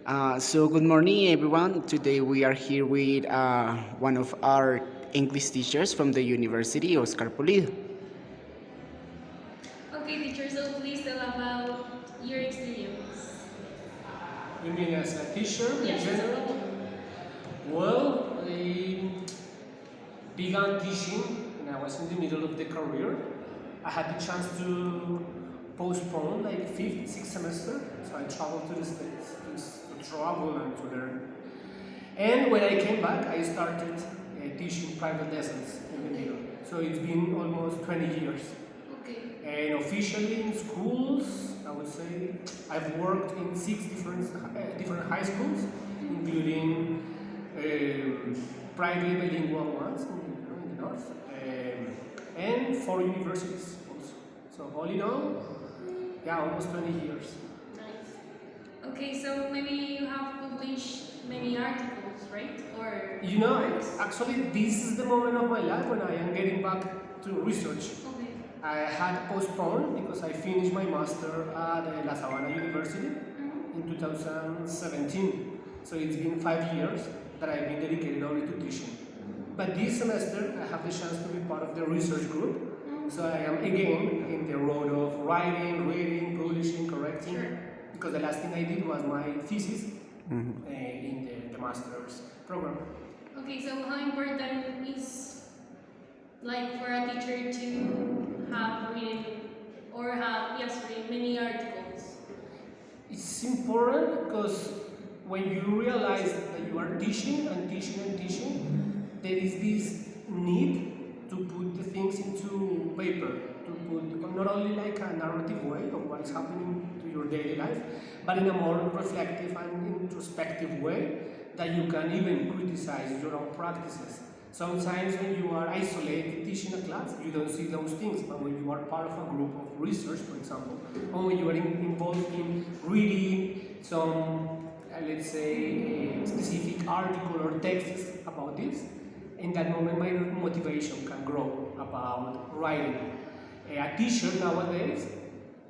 So good morning, everyone. Today we are here with one of our English teachers from the university, Oscar Pulido. Okay, teacher, so please tell about your experience. You mean as a teacher in Yes. general? Well, I began teaching when I was in the middle of the career. I had the chance to postpone like fifth, sixth semester, so I traveled to the States to travel and to learn. And when I came back, I started teaching private lessons in the middle. So it's been almost 20 years. Okay. And officially in schools, I would say I've worked in six different high schools, including private bilingual ones in the north, and four universities also. So all in all, yeah, almost 20 years. Nice. Okay, so maybe you have published many articles, right? Or You know, actually, this is the moment of my life when I am getting back to research. Okay. I had postponed because I finished my master at La Sabana University in 2017. So it's been 5 years that I've been dedicated only to teaching. But this semester I have the chance to be part of the research group. So I am again in the road of writing, reading, publishing, correcting. Sure. Because the last thing I did was my thesis in the master's program. Okay, so how important is like for a teacher to have written or have read many articles? It's important because when you realize that you are teaching and teaching and teaching, there is this need to put the things into paper, to put not only like a narrative way of what is happening to your daily life, but in a more reflective and introspective way that you can even criticize your own practices. Sometimes when you are isolated teaching a class, you don't see those things, but when you are part of a group of research, for example, or when you are involved in reading some, let's say, a specific article or text about this, in that moment my motivation can grow about writing. A teacher nowadays,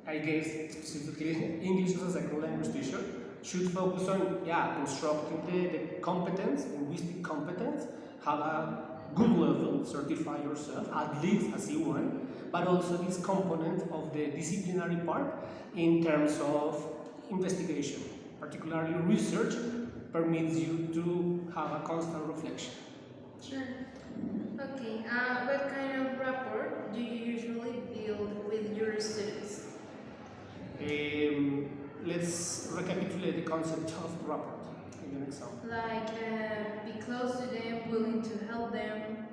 I guess specifically English as a second language teacher, should focus on constructing the competence, linguistic competence, have a good level, certify yourself, at least a C1, but also this component of the disciplinary part in terms of investigation. Particularly research permits you to have a constant reflection. Sure. Okay. What kind of rapport do you usually build with your students? Let's recapitulate the concept of rapport. Give an example. Like, be close to them, willing to help them,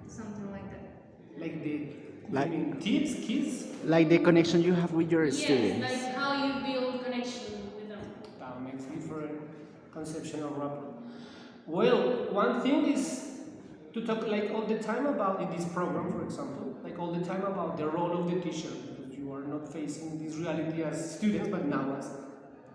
something like that. Like the Like- you mean tips, kids? Like the connection you have with your Yes, students. like how you build connection with them. That makes different conception of rapport. Well, one thing is to talk like all the time about in this program, for example, like all the time about the role of the teacher, because you are not facing this reality as students, but now as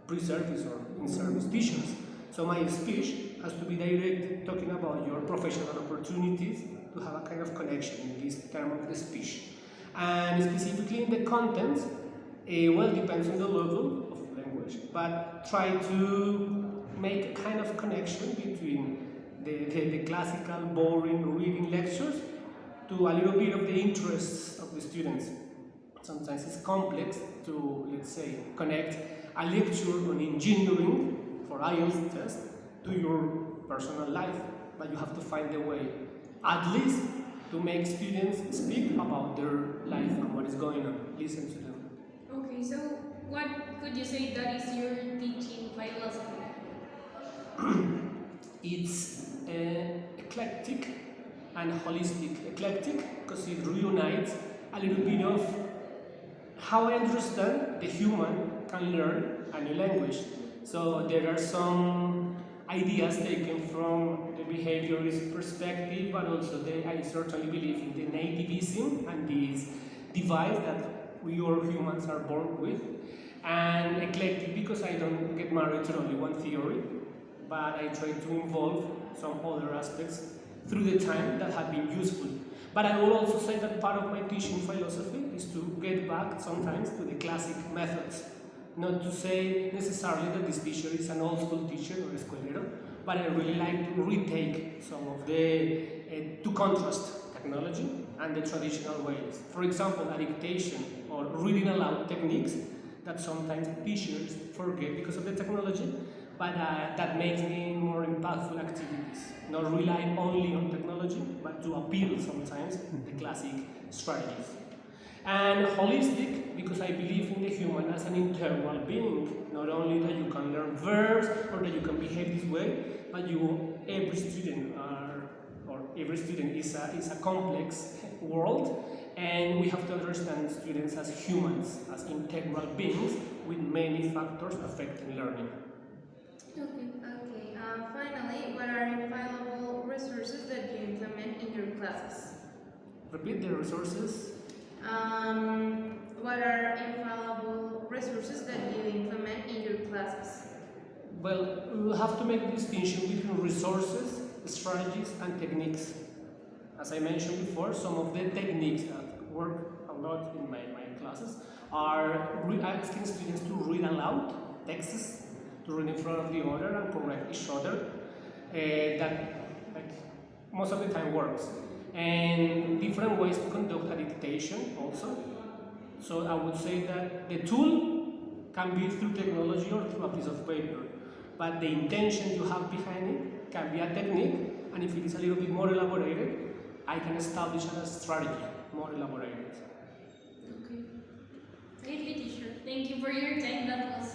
pre-service or in-service teachers. So my speech has to be directed talking about your professional opportunities to have a kind of connection in this term of the speech. And specifically in the content, well, depends on the level of language, but try to make a kind of connection between the classical, boring reading lectures to a little bit of the interests of the students. Sometimes it's complex to, let's say, connect a lecture on engineering for IELTS test to your personal life, but you have to find a way, at least to make students speak about their life and what is going on, listen to them. Okay, so what could you say that is your teaching philosophy? It's eclectic and holistic. Eclectic because it reunites a little bit of how I understand the human can learn a new language. So there are some ideas taken from the behaviorist perspective, but also I certainly believe in the nativism and this device that we all humans are born with. And eclectic because I don't get married to only one theory, but I try to involve some other aspects through the time that have been useful. But I will also say that part of my teaching philosophy is to get back sometimes to the classic methods. Not to say necessarily that this teacher is an old school teacher but I really like to retake some of the, to contrast technology and the traditional ways. For example, a dictation or reading aloud techniques that sometimes teachers forget because of the technology, but that makes me more impactful activities. Not rely only on technology, but to appeal sometimes the classic strategies. And holistic, because I believe in the human as an integral being. Not only that you can learn verbs or that you can behave this way, but every student or every student is a complex world, and we have to understand students as humans, as integral beings with many factors affecting learning. Okay. Finally, what are infallible resources that you implement in your classes? Repeat the resources. What are infallible resources that you implement in your classes? Well, we will have to make a distinction between resources, strategies, and techniques. As I mentioned before, some of the techniques that work a lot in my classes are asking students to read aloud texts, to read in front of the other and correct each other. That like, most of the time works. And different ways to conduct a dictation also. So I would say that the tool can be through technology or through a piece of paper, but the intention you have behind it can be a technique, and if it is a little bit more elaborated, I can establish a strategy more elaborated. Okay. Great, teacher. Thank you for your time. That was